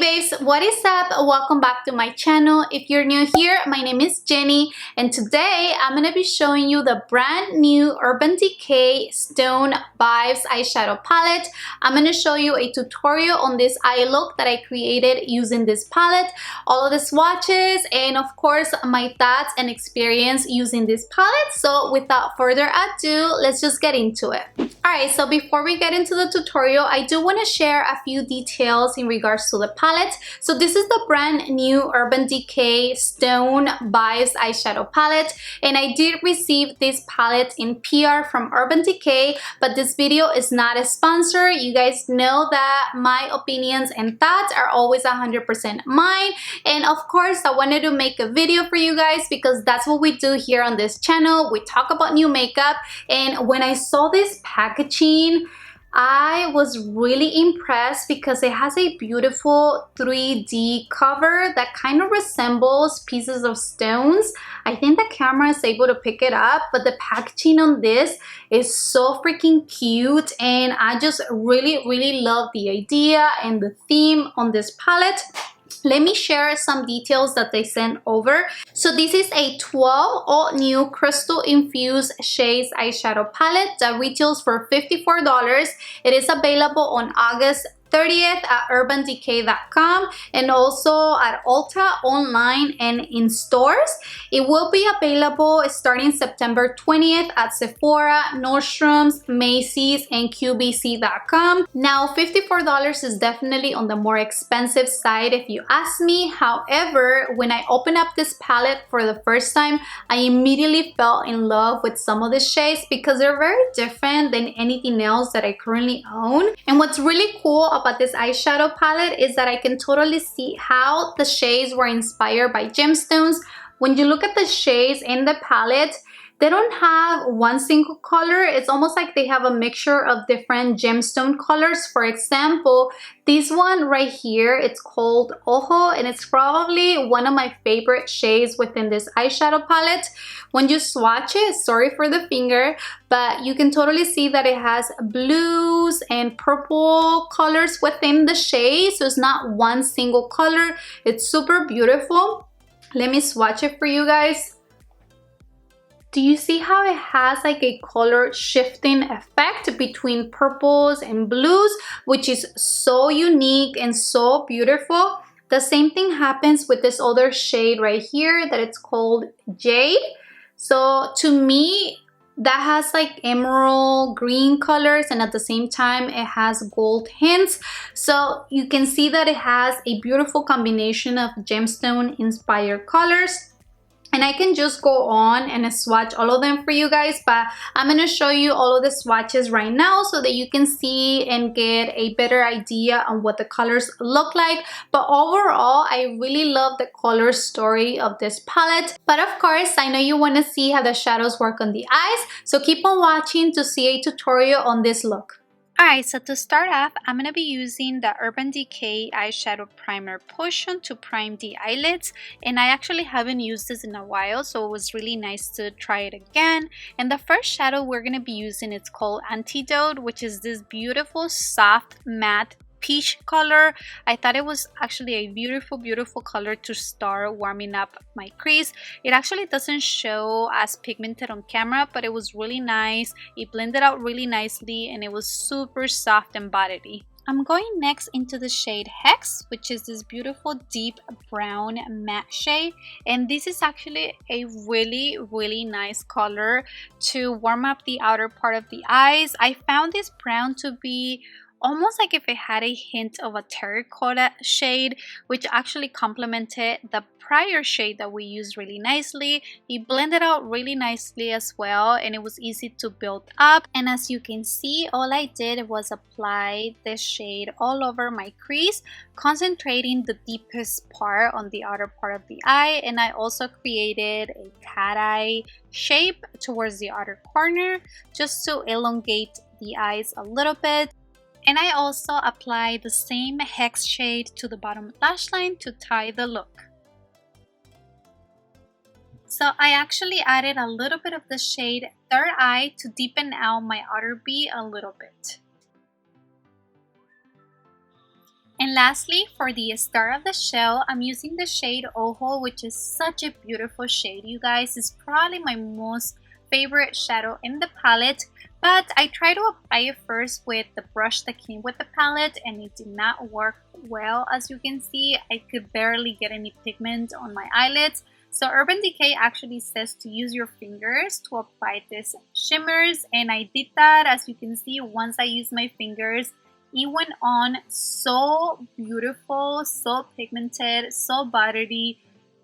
babes, what is up? Welcome back to my channel. If you're new here, my name is Jenny, and today I'm gonna be showing you the brand new Urban Decay Stone Vibes eyeshadow palette. I'm gonna show you a tutorial on this eye look that I created using this palette, all of the swatches, and of course my thoughts and experience using this palette. So without further ado, let's just get into it. Alright, so before we get into the tutorial, I do want to share a few details in regards to the palette. So this is the brand new Urban Decay Stone Vibes eyeshadow palette, and I did receive this palette in PR from Urban Decay, but this video is not a sponsor. You guys know that my opinions and thoughts are always 100% mine, and of course I wanted to make a video for you guys because that's what we do here on this channel. We talk about new makeup, and when I saw this packaging, I was really impressed because it has a beautiful 3D cover that kind of resembles pieces of stones. I think the camera is able to pick it up, but the packaging on this is so freaking cute, and I just really love the idea and the theme on this palette. Let me share some details that they sent over. So this is a 12 all new crystal infused shades eyeshadow palette that retails for $54. It is available on August 30th at urbandecay.com and also at Ulta online and in stores. It will be available starting September 20th at Sephora, Nordstrom's, Macy's, and QVC.com. Now, $54 is definitely on the more expensive side if you ask me. However, when I opened up this palette for the first time, I immediately fell in love with some of the shades because they're very different than anything else that I currently own. And what's really cool about this eyeshadow palette is that I can totally see how the shades were inspired by gemstones. When you look at the shades in the palette, they don't have one single color. It's almost like they have a mixture of different gemstone colors. For example, this one right here, it's called Ojo, and it's probably one of my favorite shades within this eyeshadow palette. When you swatch it, sorry for the finger, but you can totally see that it has blues and purple colors within the shade. So it's not one single color. It's super beautiful. Let me swatch it for you guys. Do you see how it has like a color shifting effect between purples and blues, which is so unique and so beautiful? The same thing happens with this other shade right here that it's called Jade. So to me, that has like emerald green colors, and at the same time it has gold hints. So you can see that it has a beautiful combination of gemstone inspired colors. And I can just go on and swatch all of them for you guys, but I'm going to show you all of the swatches right now so that you can see and get a better idea on what the colors look like. But overall, I really love the color story of this palette. But of course, I know you want to see how the shadows work on the eyes, so keep on watching to see a tutorial on this look. Alright, so to start off, I'm going to be using the Urban Decay Eyeshadow Primer Potion to prime the eyelids. And I actually haven't used this in a while, so it was really nice to try it again. And the first shadow we're going to be using, it's called Antidote, which is this beautiful, soft, matte peach color. I thought it was actually a beautiful color to start warming up my crease. It actually doesn't show as pigmented on camera, but it was really nice. It blended out really nicely, and it was super soft and buttery. I'm going next into the shade Hex, which is this beautiful deep brown matte shade, and this is actually a really nice color to warm up the outer part of the eyes. I found this brown to be almost like if it had a hint of a terracotta shade, which actually complemented the prior shade that we used really nicely. It blended out really nicely as well, and it was easy to build up. And as you can see, all I did was apply this shade all over my crease, concentrating the deepest part on the outer part of the eye. And I also created a cat eye shape towards the outer corner just to elongate the eyes a little bit. And I also applied the same Hex shade to the bottom lash line to tie the look. So I actually added a little bit of the shade Third Eye to deepen out my outer V a little bit. And lastly, for the star of the show, I'm using the shade Ojo, which is such a beautiful shade, you guys. It's probably my most favorite shadow in the palette, but I tried to apply it first with the brush that came with the palette and it did not work well. As you can see, I could barely get any pigment on my eyelids. So Urban Decay actually says to use your fingers to apply these shimmers, and I did that. As you can see, once I used my fingers, it went on so beautiful, so pigmented, so buttery,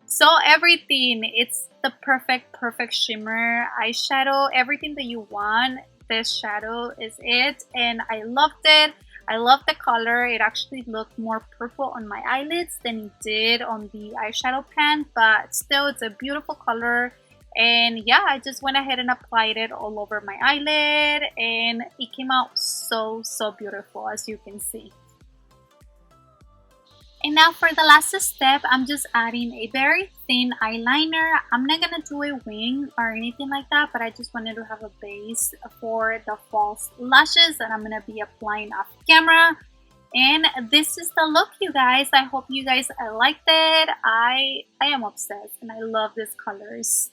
so everything. It's the perfect shimmer eyeshadow. Everything that you want, this shadow is it, and I loved it. I love the color. It actually looked more purple on my eyelids than it did on the eyeshadow pan, but still, it's a beautiful color. And yeah, I just went ahead and applied it all over my eyelid, and it came out so beautiful, as you can see. And now for the last step, I'm just adding a very thin eyeliner. I'm not gonna do a wing or anything like that, but I just wanted to have a base for the false lashes that I'm gonna be applying off camera. And this is the look, you guys. I hope you guys liked it. I am obsessed and I love these colors.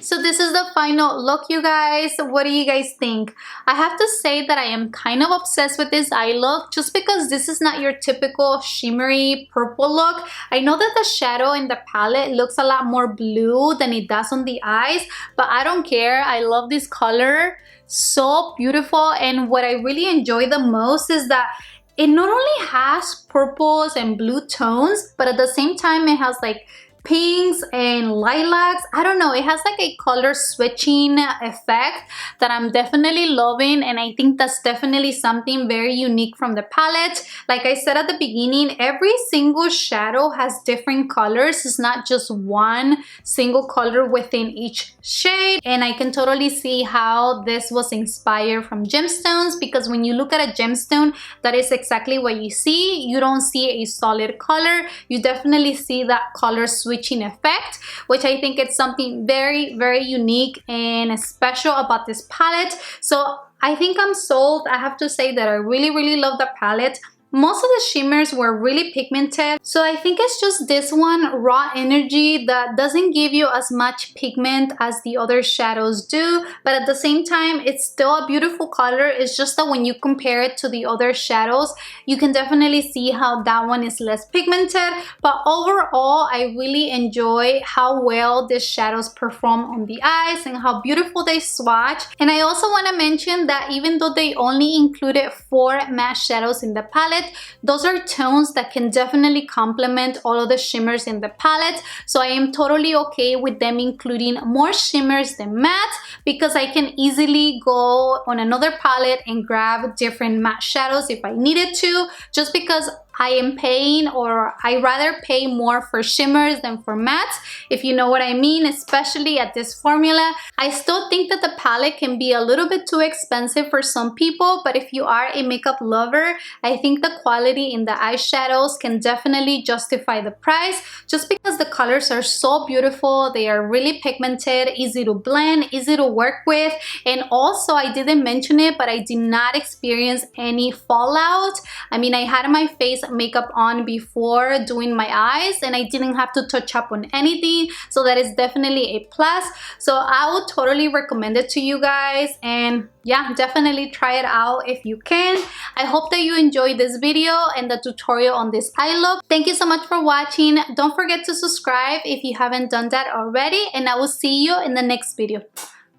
So this is the final look, you guys. What do you guys think? I have to say that I am kind of obsessed with this eye look just because this is not your typical shimmery purple look. I know that the shadow in the palette looks a lot more blue than it does on the eyes, but I don't care. I love this color. So beautiful. And what I really enjoy the most is that it not only has purples and blue tones, but at the same time it has like pinks and lilacs. I don't know, it has like a color switching effect that I'm definitely loving, and I think that's definitely something very unique from the palette. Like I said at the beginning, every single shadow has different colors. It's not just one single color within each shade, and I can totally see how this was inspired from gemstones, because when you look at a gemstone, that is exactly what you see. You don't see a solid color, you definitely see that color switching effect, which I think it's something very unique and special about this palette. So I think I'm sold. I have to say that I really love the palette. Most of the shimmers were really pigmented, so I think it's just this one, Raw Energy, that doesn't give you as much pigment as the other shadows do, but at the same time, it's still a beautiful color. It's just that when you compare it to the other shadows, you can definitely see how that one is less pigmented, but overall, I really enjoy how well these shadows perform on the eyes and how beautiful they swatch. And I also want to mention that even though they only included 4 matte shadows in the palette, those are tones that can definitely complement all of the shimmers in the palette. So I am totally okay with them including more shimmers than matte, because I can easily go on another palette and grab different matte shadows if I needed to, just because I am paying, or I rather pay more for shimmers than for mattes, if you know what I mean, especially at this formula. I still think that the palette can be a little bit too expensive for some people, but if you are a makeup lover, I think the quality in the eyeshadows can definitely justify the price, just because the colors are so beautiful. They are really pigmented, easy to blend, easy to work with, and also I didn't mention it, but I did not experience any fallout. I mean, I had my face makeup on before doing my eyes and I didn't have to touch up on anything, so that is definitely a plus. So I would totally recommend it to you guys, and yeah, definitely try it out if you can. I hope that you enjoyed this video and the tutorial on this eye look. Thank you so much for watching. Don't forget to subscribe if you haven't done that already, and I will see you in the next video.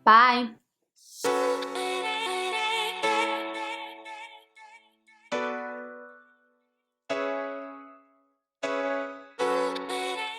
Bye.